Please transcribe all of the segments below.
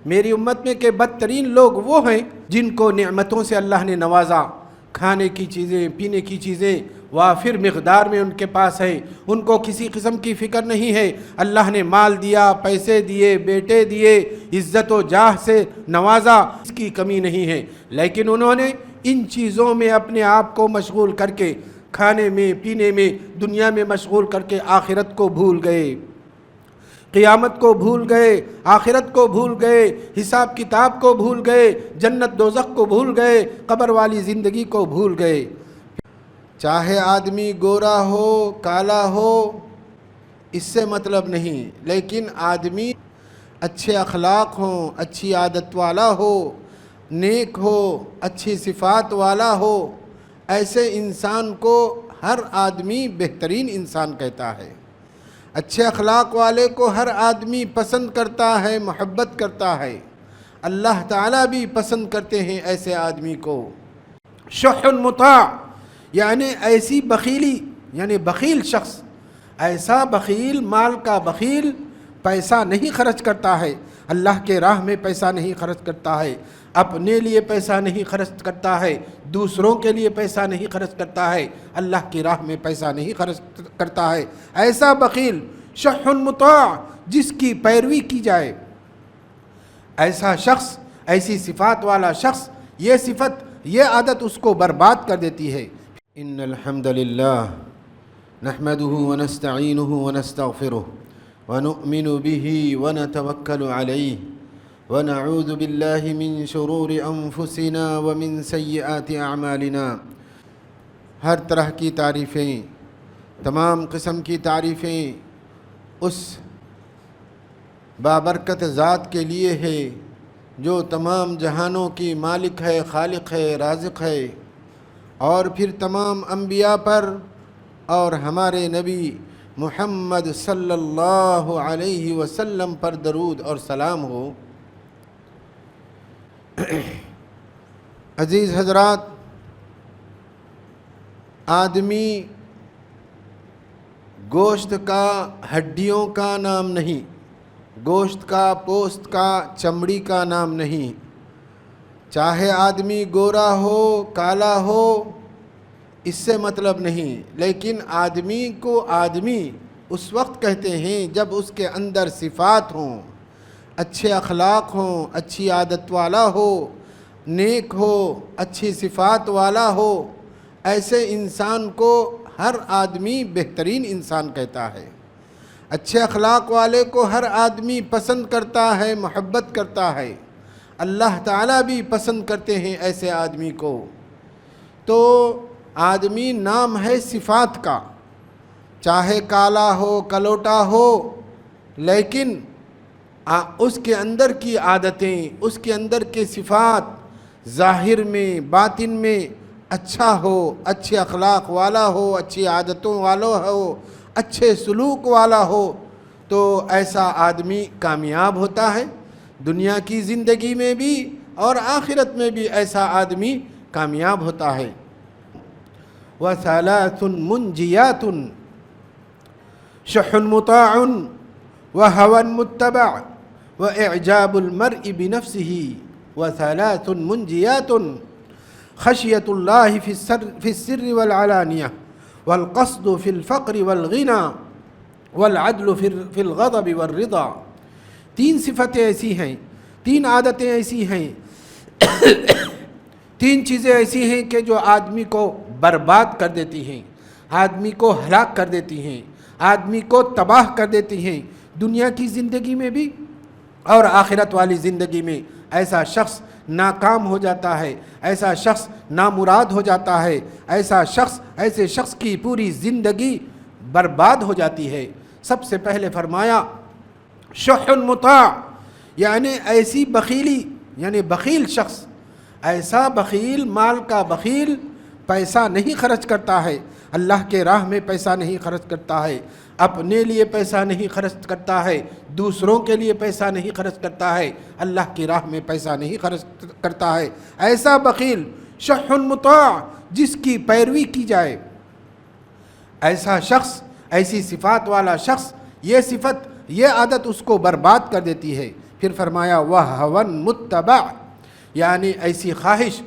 میری امت میں کہ بدترین لوگ وہ ہیں جن کو نعمتوں سے اللہ نے نوازا، کھانے کی چیزیں، پینے کی چیزیں وافر مقدار میں ان کے پاس ہے، ان کو کسی قسم کی فکر نہیں ہے، اللہ نے مال دیا، پیسے دیے، بیٹے دیے، عزت و جاہ سے نوازا، اس کی کمی نہیں ہے، لیکن انہوں نے ان چیزوں میں اپنے آپ کو مشغول کر کے، کھانے میں، پینے میں، دنیا میں مشغول کر کے آخرت کو بھول گئے، قیامت کو بھول گئے، آخرت کو بھول گئے، حساب کتاب کو بھول گئے، جنت دوزخ کو بھول گئے، قبر والی زندگی کو بھول گئے۔ چاہے آدمی گورا ہو، کالا ہو، اس سے مطلب نہیں، لیکن آدمی اچھے اخلاق ہوں، اچھی عادت والا ہو، نیک ہو، اچھی صفات والا ہو، ایسے انسان کو ہر آدمی بہترین انسان کہتا ہے۔ اچھے اخلاق والے کو ہر آدمی پسند کرتا ہے، محبت کرتا ہے، اللہ تعالیٰ بھی پسند کرتے ہیں ایسے آدمی کو۔ شح مطاع یعنی ایسی بخیلی، یعنی بخیل شخص، ایسا بخیل، مال کا بخیل، پیسہ نہیں خرچ کرتا ہے، اللہ کے راہ میں پیسہ نہیں خرچ کرتا ہے، اپنے لیے پیسہ نہیں خرچ کرتا ہے، دوسروں کے لیے پیسہ نہیں خرچ کرتا ہے، اللہ کی راہ میں پیسہ نہیں خرچ کرتا ہے، ایسا بخیل شح مطاع جس کی پیروی کی جائے، ایسا شخص، ایسی صفات والا شخص، یہ صفت، یہ عادت اس کو برباد کر دیتی ہے۔ ان الحمد للہ نحمده ونستعینه ونستغفره ونؤمن به ونتوکل علیہ ونعوذ باللہ من شرور انفسنا ومن سیئات اعمالنا۔ ہر طرح کی تعریفیں، تمام قسم کی تعریفیں اس بابرکت ذات کے لیے ہے جو تمام جہانوں کی مالک ہے، خالق ہے، رازق ہے، اور پھر تمام انبیاء پر اور ہمارے نبی محمد صلی اللہ علیہ وسلم پر درود اور سلام ہو۔ عزیز حضرات، آدمی گوشت کا، ہڈیوں کا نام نہیں، گوشت کا، پوست کا، چمڑی کا نام نہیں، چاہے آدمی گورا ہو، کالا ہو، اس سے مطلب نہیں، لیکن آدمی کو آدمی اس وقت کہتے ہیں جب اس کے اندر صفات ہوں، اچھے اخلاق ہوں، اچھی عادت والا ہو، نیک ہو، اچھی صفات والا ہو، ایسے انسان کو ہر آدمی بہترین انسان کہتا ہے۔ اچھے اخلاق والے کو ہر آدمی پسند کرتا ہے، محبت کرتا ہے، اللہ تعالیٰ بھی پسند کرتے ہیں ایسے آدمی کو۔ تو آدمی نام ہے صفات کا، چاہے کالا ہو، کلوٹا ہو، لیکن اس کے اندر کی عادتیں، اس کے اندر کے صفات ظاہر میں، باطن میں اچھا ہو، اچھے اخلاق والا ہو، اچھی عادتوں والا ہو، اچھے سلوک والا ہو، تو ایسا آدمی کامیاب ہوتا ہے، دنیا کی زندگی میں بھی اور آخرت میں بھی ایسا آدمی کامیاب ہوتا ہے۔ وَثَلَاثٌ مُنْجِيَاتٌ شُحٌّ مُطَاعٌ وَهَوًى مُتَّبَعٌ وَإِعْجَابُ الْمَرْءِ بِنَفْسِهِ وَثَلَاثٌ مُنْجِيَاتٌ خَشْيَةُ اللَّهِ فِي السِّرِّ وَالْعَلَانِيَةِ وَالْقَصْدُ فِي الْفَقْرِ وَالْغِنَى وَالْعَدْلُ فِي الْغَضَبِ وَالرِّضَى۔ تین صفتیں ایسی ہیں، تین عادتیں ایسی ہیں، تین چیزیں ایسی ہیں کہ جو آدمی کو برباد کر دیتی ہیں، آدمی کو ہلاک کر دیتی ہیں، آدمی کو تباہ کر دیتی ہیں، دنیا کی زندگی میں بھی اور آخرت والی زندگی میں۔ ایسا شخص ناکام ہو جاتا ہے، ایسا شخص نامراد ہو جاتا ہے، ایسے شخص کی پوری زندگی برباد ہو جاتی ہے۔ سب سے پہلے فرمایا شح مطاع، یعنی ایسی بخیلی، یعنی بخیل شخص، ایسا بخیل، مال کا بخیل، پیسہ نہیں خرچ کرتا ہے، اللہ کے راہ میں پیسہ نہیں خرچ کرتا ہے، اپنے لیے پیسہ نہیں خرچ کرتا ہے، دوسروں کے لیے پیسہ نہیں خرچ کرتا ہے، اللہ کی راہ میں پیسہ نہیں خرچ کرتا ہے۔ ایسا بخیل شح مطاع جس کی پیروی کی جائے، ایسا شخص، ایسی صفات والا شخص، یہ صفت، یہ عادت اس کو برباد کر دیتی ہے۔ پھر فرمایا وَهَوًا مُتَّبَعْ، یعنی ایسی خواہش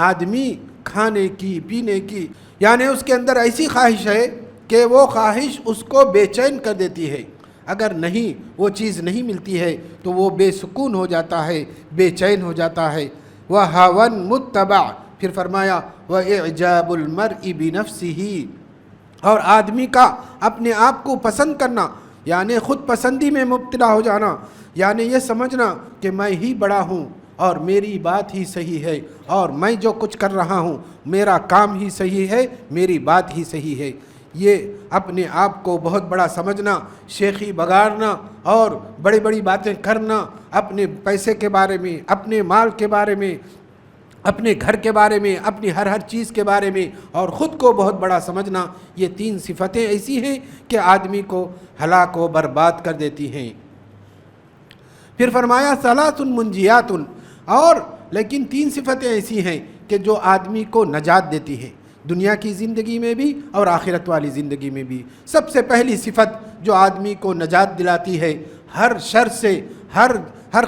آدمی کھانے کی پینے کی، یعنی اس کے اندر ایسی خواہش ہے کہ وہ خواہش اس کو بے چین کر دیتی ہے، اگر نہیں وہ چیز نہیں ملتی ہے تو وہ بے سکون ہو جاتا ہے، بے چین ہو جاتا ہے۔ وَهَوًا مُتَّبَعْ، پھر فرمایا وَإِعْجَابُ الْمَرْءِ بِنَفْسِهِ، اور آدمی کا اپنے آپ کو پسند کرنا، یعنی خود پسندی میں مبتلا ہو جانا، یعنی یہ سمجھنا کہ میں ہی بڑا ہوں اور میری بات ہی صحیح ہے، اور میں جو کچھ کر رہا ہوں میرا کام ہی صحیح ہے، میری بات ہی صحیح ہے۔ یہ اپنے آپ کو بہت بڑا سمجھنا، شیخی بگاڑنا اور بڑی بڑی باتیں کرنا، اپنے پیسے کے بارے میں، اپنے مال کے بارے میں، اپنے گھر کے بارے میں، اپنی ہر چیز کے بارے میں، اور خود کو بہت بڑا سمجھنا، یہ تین صفتیں ایسی ہیں کہ آدمی کو ہلاک و برباد کر دیتی ہیں۔ پھر فرمایا ثلاث منجیات، اور لیکن تین صفتیں ایسی ہیں کہ جو آدمی کو نجات دیتی ہیں، دنیا کی زندگی میں بھی اور آخرت والی زندگی میں بھی۔ سب سے پہلی صفت جو آدمی کو نجات دلاتی ہے ہر شر سے، ہر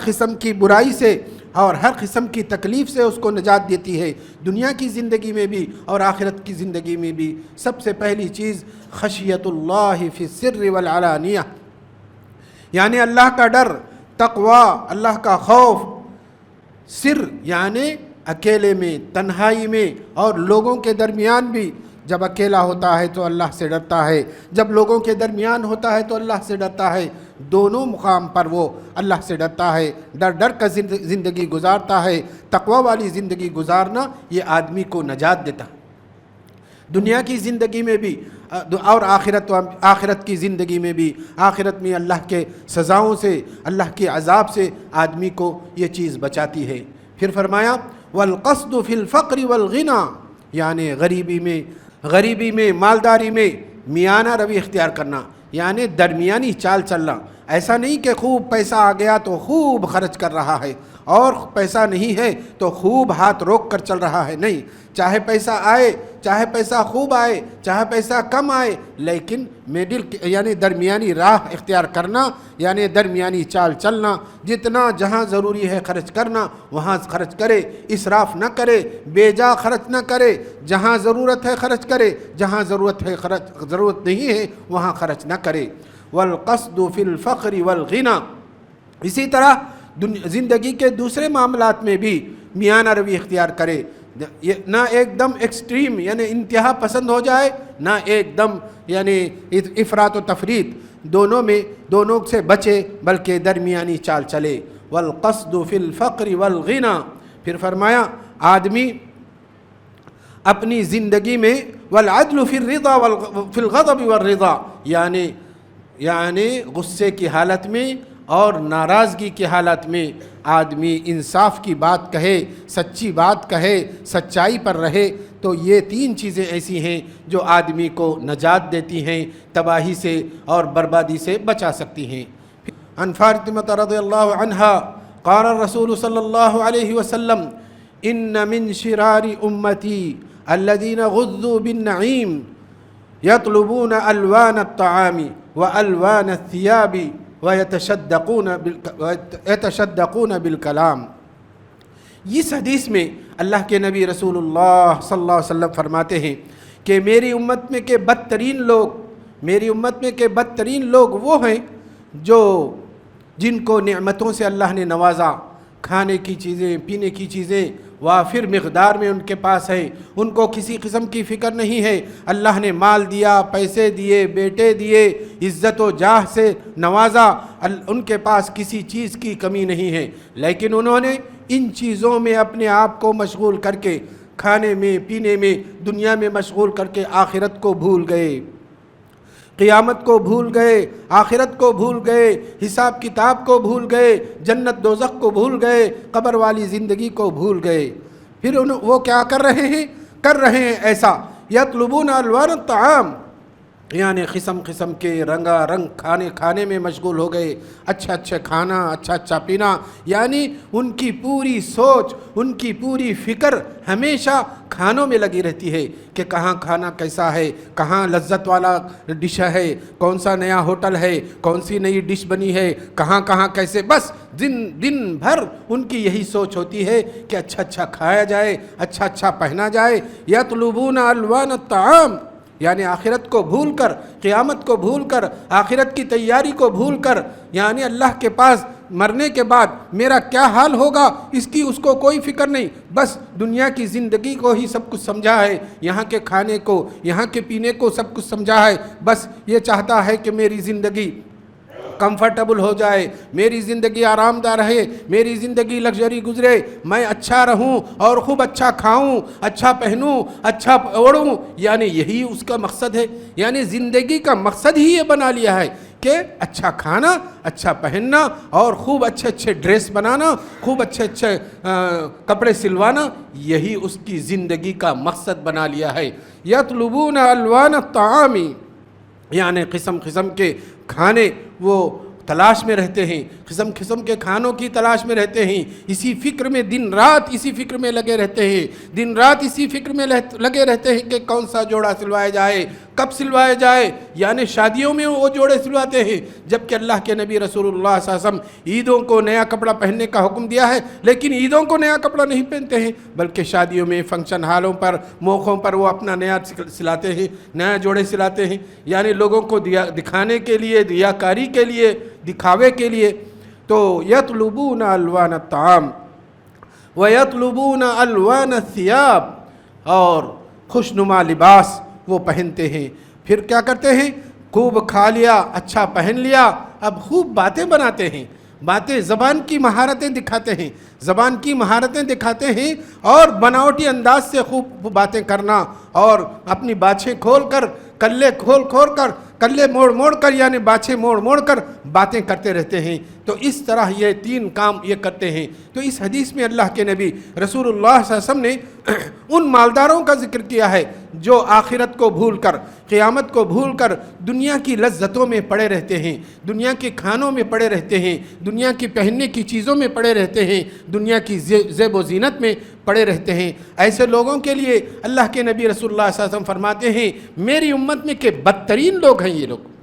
قسم کی برائی سے اور ہر قسم کی تکلیف سے، اس کو نجات دیتی ہے دنیا کی زندگی میں بھی اور آخرت کی زندگی میں بھی۔ سب سے پہلی چیز خشیت اللہ فی السر والعلانیہ، یعنی اللہ کا ڈر، تقوی، اللہ کا خوف، سر یعنی اکیلے میں، تنہائی میں اور لوگوں کے درمیان بھی۔ جب اکیلا ہوتا ہے تو اللہ سے ڈرتا ہے، جب لوگوں کے درمیان ہوتا ہے تو اللہ سے ڈرتا ہے، دونوں مقام پر وہ اللہ سے ڈرتا ہے، ڈر کر زندگی گزارتا ہے۔ تقوی والی زندگی گزارنا یہ آدمی کو نجات دیتا ہے دنیا کی زندگی میں بھی اور آخرت کی زندگی میں بھی۔ آخرت میں اللہ کے سزاؤں سے، اللہ کے عذاب سے آدمی کو یہ چیز بچاتی ہے۔ پھر فرمایا والقصد فی الفقر والغنا، یعنی غریبی میں مالداری میں میانہ روی اختیار کرنا، یعنی درمیانی چال چلنا۔ ایسا نہیں کہ خوب پیسہ آ گیا تو خوب خرچ کر رہا ہے، اور پیسہ نہیں ہے تو خوب ہاتھ روک کر چل رہا ہے، نہیں، چاہے پیسہ آئے، چاہے پیسہ خوب آئے، چاہے پیسہ کم آئے، لیکن میڈل یعنی درمیانی راہ اختیار کرنا، یعنی درمیانی چال چلنا۔ جتنا جہاں ضروری ہے خرچ کرنا وہاں خرچ کرے، اسراف نہ کرے، بے جا خرچ نہ کرے، جہاں ضرورت ہے خرچ کرے، جہاں ضرورت نہیں ہے وہاں خرچ نہ کرے۔ والقصد فی الفقر والغنا، اسی طرح زندگی کے دوسرے معاملات میں بھی میانہ روی اختیار کرے، نہ ایک دم ایکسٹریم یعنی انتہا پسند ہو جائے، نہ ایک دم یعنی افراط و تفریط، دونوں سے بچے بلکہ درمیانی چال چلے۔ والقصد فی الفقر والغنا، پھر فرمایا آدمی اپنی زندگی میں والعدل فی الرضا فی الغضب والرضا، یعنی غصے کی حالت میں اور ناراضگی کی حالت میں آدمی انصاف کی بات کہے، سچی بات کہے، سچائی پر رہے، تو یہ تین چیزیں ایسی ہیں جو آدمی کو نجات دیتی ہیں، تباہی سے اور بربادی سے بچا سکتی ہیں۔ عن فاطمہ رضی اللہ عنہا قال الرسول صلی اللہ علیہ وسلم ان من شرار امتی الذین غذوا بالنعیم یطلبون الوان الطعام والوان الثیاب وَيَتَشَدَّقُونَ بِالْكَلَامِ۔ اس حدیث میں اللہ کے نبی رسول اللہ صلی اللہ علیہ وسلم فرماتے ہیں کہ میری امت میں کے بدترین لوگ وہ ہیں جن کو نعمتوں سے اللہ نے نوازا، کھانے کی چیزیں، پینے کی چیزیں وافر مقدار میں ان کے پاس ہے، ان کو کسی قسم کی فکر نہیں ہے، اللہ نے مال دیا، پیسے دیے، بیٹے دیے، عزت و جاہ سے نوازا، ان کے پاس کسی چیز کی کمی نہیں ہے، لیکن انہوں نے ان چیزوں میں اپنے آپ کو مشغول کر کے، کھانے میں، پینے میں، دنیا میں مشغول کر کے آخرت کو بھول گئے، قیامت کو بھول گئے، آخرت کو بھول گئے، حساب کتاب کو بھول گئے، جنت دوزخ کو بھول گئے، قبر والی زندگی کو بھول گئے۔ پھر وہ کیا کر رہے ہیں ایسا، یطلبون الوان الطعام، یعنی قسم قسم کے رنگا رنگ کھانے میں مشغول ہو گئے، اچھا کھانا، اچھا پینا، یعنی ان کی پوری سوچ، ان کی پوری فکر ہمیشہ کھانوں میں لگی رہتی ہے کہ کہاں کھانا کیسا ہے، کہاں لذت والا ڈش ہے، کون سا نیا ہوٹل ہے، کون سی نئی ڈش بنی ہے، کہاں کیسے، بس دن بھر ان کی یہی سوچ ہوتی ہے کہ اچھا کھایا جائے، اچھا پہنا جائے۔ یطلبون الوان الطعام، یعنی آخرت کو بھول کر، قیامت کو بھول کر، آخرت کی تیاری کو بھول کر، یعنی اللہ کے پاس مرنے کے بعد میرا کیا حال ہوگا اس کو کوئی فکر نہیں، بس دنیا کی زندگی کو ہی سب کچھ سمجھا ہے، یہاں کے کھانے کو، یہاں کے پینے کو سب کچھ سمجھا ہے، بس یہ چاہتا ہے کہ میری زندگی کمفرٹیبل ہو جائے، میری زندگی آرام دہ رہے، میری زندگی لگژری گزرے، میں اچھا رہوں اور خوب اچھا کھاؤں، اچھا پہنوں، اچھا اوڑھوں، یعنی یہی اس کا مقصد ہے۔ یعنی زندگی کا مقصد ہی یہ بنا لیا ہے کہ اچھا کھانا، اچھا پہننا اور خوب اچھے ڈریس بنانا، خوب اچھے کپڑے سلوانا، یہی اس کی زندگی کا مقصد بنا لیا ہے۔ یطلبون الوان الطعام، یعنی قسم قسم کے کھانے وہ تلاش میں رہتے ہیں، قسم قسم کے کھانوں کی تلاش میں رہتے ہیں، اسی فکر میں دن رات اسی فکر میں لگے رہتے ہیں، دن رات اسی فکر میں لگے رہتے ہیں کہ کون سا جوڑا سلوایا جائے، کب سلوایا جائے، یعنی شادیوں میں وہ جوڑے سلواتے ہیں، جبکہ اللہ کے نبی رسول اللہ صلی اللہ علیہ وسلم عیدوں کو نیا کپڑا پہننے کا حکم دیا ہے، لیکن عیدوں کو نیا کپڑا نہیں پہنتے ہیں، بلکہ شادیوں میں، فنکشن ہالوں پر، موقعوں پر وہ اپنا نیا سلاتے ہیں، نیا جوڑے سلاتے ہیں، یعنی لوگوں کو دکھانے کے لیے، ریاکاری کے لیے، دکھاوے کے لیے۔ تو یطلبون الوان الطعام ویطلبون الوان الثیاب، اور خوشنما لباس وہ پہنتے ہیں، پھر کیا کرتے ہیں، خوب کھا لیا، اچھا پہن لیا، اب خوب باتیں بناتے ہیں، باتیں، زبان کی مہارتیں دکھاتے ہیں، زبان کی مہارتیں دکھاتے ہیں، اور بناوٹی انداز سے خوب باتیں کرنا، اور اپنی باچھیں کھول کر، کلے کھول کر، کلے موڑ کر، یعنی باچھیں موڑ کر باتیں کرتے رہتے ہیں۔ تو اس طرح یہ تین کام یہ کرتے ہیں۔ تو اس حدیث میں اللہ کے نبی رسول اللہ صلی اللہ علیہ وسلم نے ان مالداروں کا ذکر کیا ہے جو آخرت کو بھول کر، قیامت کو بھول کر دنیا کی لذتوں میں پڑے رہتے ہیں، دنیا کے کھانوں میں پڑے رہتے ہیں، دنیا کی پہننے کی چیزوں میں پڑے رہتے ہیں، دنیا کی زیب و زینت میں پڑے رہتے ہیں۔ ایسے لوگوں کے لیے اللہ کے نبی رسول اللہ صلی اللہ علیہ وسلم فرماتے ہیں میری امت میں کہ بدترین لوگ ہیں یہ لوگ،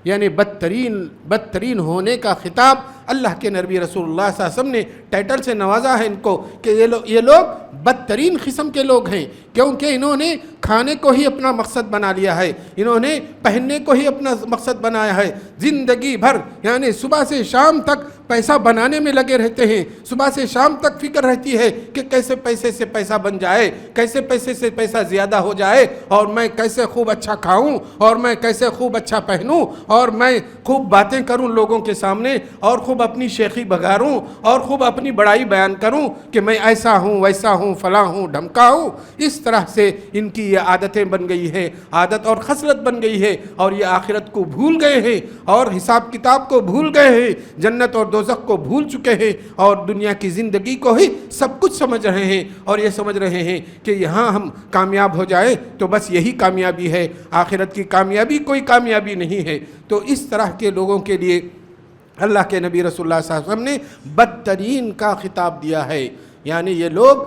یعنی بدترین ہونے کا خطاب اللہ کے نبی رسول اللہ صلی اللہ علیہ وسلم نے ٹائٹل سے نوازا ہے ان کو کہ یہ لوگ بدترین قسم کے لوگ ہیں، کیونکہ انہوں نے کھانے کو ہی اپنا مقصد بنا لیا ہے، انہوں نے پہننے کو ہی اپنا مقصد بنایا ہے، زندگی بھر یعنی صبح سے شام تک پیسہ بنانے میں لگے رہتے ہیں، صبح سے شام تک فکر رہتی ہے کہ کیسے پیسے سے پیسہ بن جائے، کیسے پیسے سے پیسہ زیادہ ہو جائے، اور میں کیسے خوب اچھا کھاؤں، اور میں کیسے خوب اچھا پہنوں، اور میں خوب باتیں کروں لوگوں کے سامنے، اور خوب اپنی شیخی بگاروں، اور خوب اپنی بڑائی بیان کروں کہ میں ایسا ہوں، ویسا ہوں، فلاں ہوں، ڈھمکا ہوں۔ اس طرح سے ان کی یہ عادتیں بن گئی ہے، عادت اور خصلت بن گئی ہے، اور یہ آخرت کو بھول گئے ہیں، اور حساب کتاب کو بھول گئے ہیں، جنت اور دوزخ کو بھول چکے ہیں، اور دنیا کی زندگی کو ہی سب کچھ سمجھ رہے ہیں، اور یہ سمجھ رہے ہیں کہ یہاں ہم کامیاب ہو جائیں تو بس یہی کامیابی ہے، آخرت کی کامیابی کوئی کامیابی نہیں ہے۔ تو اس طرح کے لوگوں کے لیے اللہ کے نبی رسول اللہ صلی اللہ علیہ وسلم نے بدترین کا خطاب دیا ہے، یعنی یہ لوگ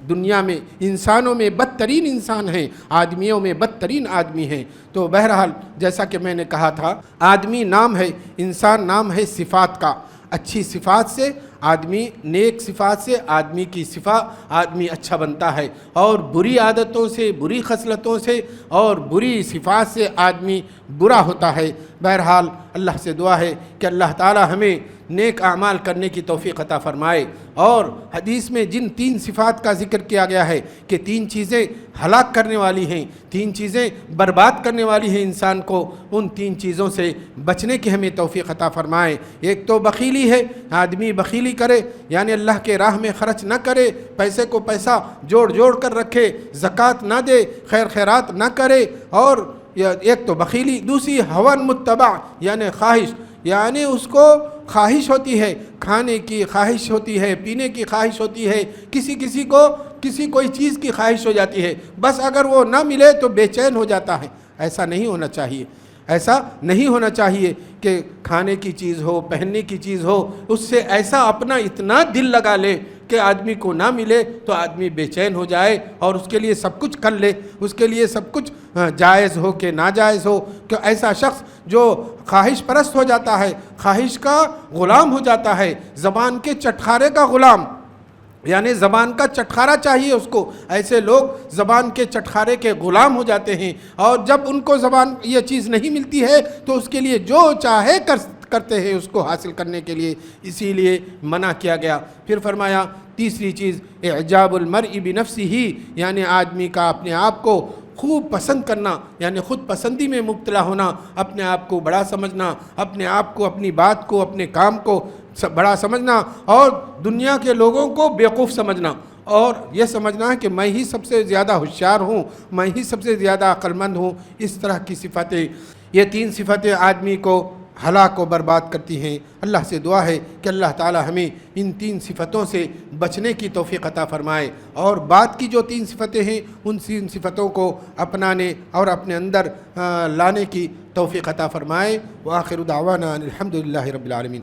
دنیا میں انسانوں میں بدترین انسان ہیں، آدمیوں میں بدترین آدمی ہیں۔ تو بہرحال جیسا کہ میں نے کہا تھا، آدمی نام ہے، انسان نام ہے صفات کا، اچھی صفات سے آدمی، نیک صفات سے آدمی کی آدمی اچھا بنتا ہے، اور بری عادتوں سے، بری خصلتوں سے اور بری صفات سے آدمی برا ہوتا ہے۔ بہرحال اللہ سے دعا ہے کہ اللہ تعالی ہمیں نیک اعمال کرنے کی توفیق عطا فرمائے، اور حدیث میں جن تین صفات کا ذکر کیا گیا ہے کہ تین چیزیں ہلاک کرنے والی ہیں، تین چیزیں برباد کرنے والی ہیں انسان کو، ان تین چیزوں سے بچنے کی ہمیں توفیق عطا فرمائے۔ ایک تو بخیلی ہے، آدمی بخیلی کرے، یعنی اللہ کے راہ میں خرچ نہ کرے، پیسے کو پیسہ جوڑ کر رکھے، زکوٰۃ نہ دے، خیرات نہ کرے، اور ایک تو بخیلی، دوسری ہون متبع یعنی خواہش، یعنی اس کو خواہش ہوتی ہے، کھانے کی خواہش ہوتی ہے، پینے کی خواہش ہوتی ہے، کسی کوئی چیز کی خواہش ہو جاتی ہے، بس اگر وہ نہ ملے تو بے چین ہو جاتا ہے۔ ایسا نہیں ہونا چاہیے، ایسا نہیں ہونا چاہیے کہ کھانے کی چیز ہو، پہننے کی چیز ہو، اس سے ایسا اپنا اتنا دل لگا لے کہ آدمی کو نہ ملے تو آدمی بے چین ہو جائے اور اس کے لیے سب کچھ کر لے، اس کے لیے سب کچھ جائز ہو کہ ناجائز ہو، کہ ایسا شخص جو خواہش پرست ہو جاتا ہے، خواہش کا غلام ہو جاتا ہے، زبان کے چٹخارے کا غلام، یعنی زبان کا چٹخارا چاہیے اس کو، ایسے لوگ زبان کے چٹخارے کے غلام ہو جاتے ہیں، اور جب ان کو زبان یہ چیز نہیں ملتی ہے تو اس کے لیے جو چاہے کرتے ہیں اس کو حاصل کرنے کے لیے، اسی لیے منع کیا گیا۔ پھر فرمایا تیسری چیز اعجاب المرء بنفسہ، یعنی آدمی کا اپنے آپ کو خوب پسند کرنا، یعنی خود پسندی میں مبتلا ہونا، اپنے آپ کو بڑا سمجھنا، اپنے آپ کو، اپنی بات کو، اپنے کام کو بڑا سمجھنا، اور دنیا کے لوگوں کو بیوقوف سمجھنا، اور یہ سمجھنا ہے کہ میں ہی سب سے زیادہ ہوشیار ہوں، میں ہی سب سے زیادہ عقل مند ہوں۔ اس طرح کی صفتیں، یہ 3 صفتیں آدمی کو ہلاک و برباد کرتی ہیں۔ اللہ سے دعا ہے کہ اللہ تعالی ہمیں ان 3 صفتوں سے بچنے کی توفیق عطا فرمائے، اور بعد کی جو 3 صفتیں ہیں ان 3 صفتوں کو اپنانے اور اپنے اندر لانے کی توفیق عطا فرمائے۔ وآخر دعوانا الحمدللہ رب العالمین۔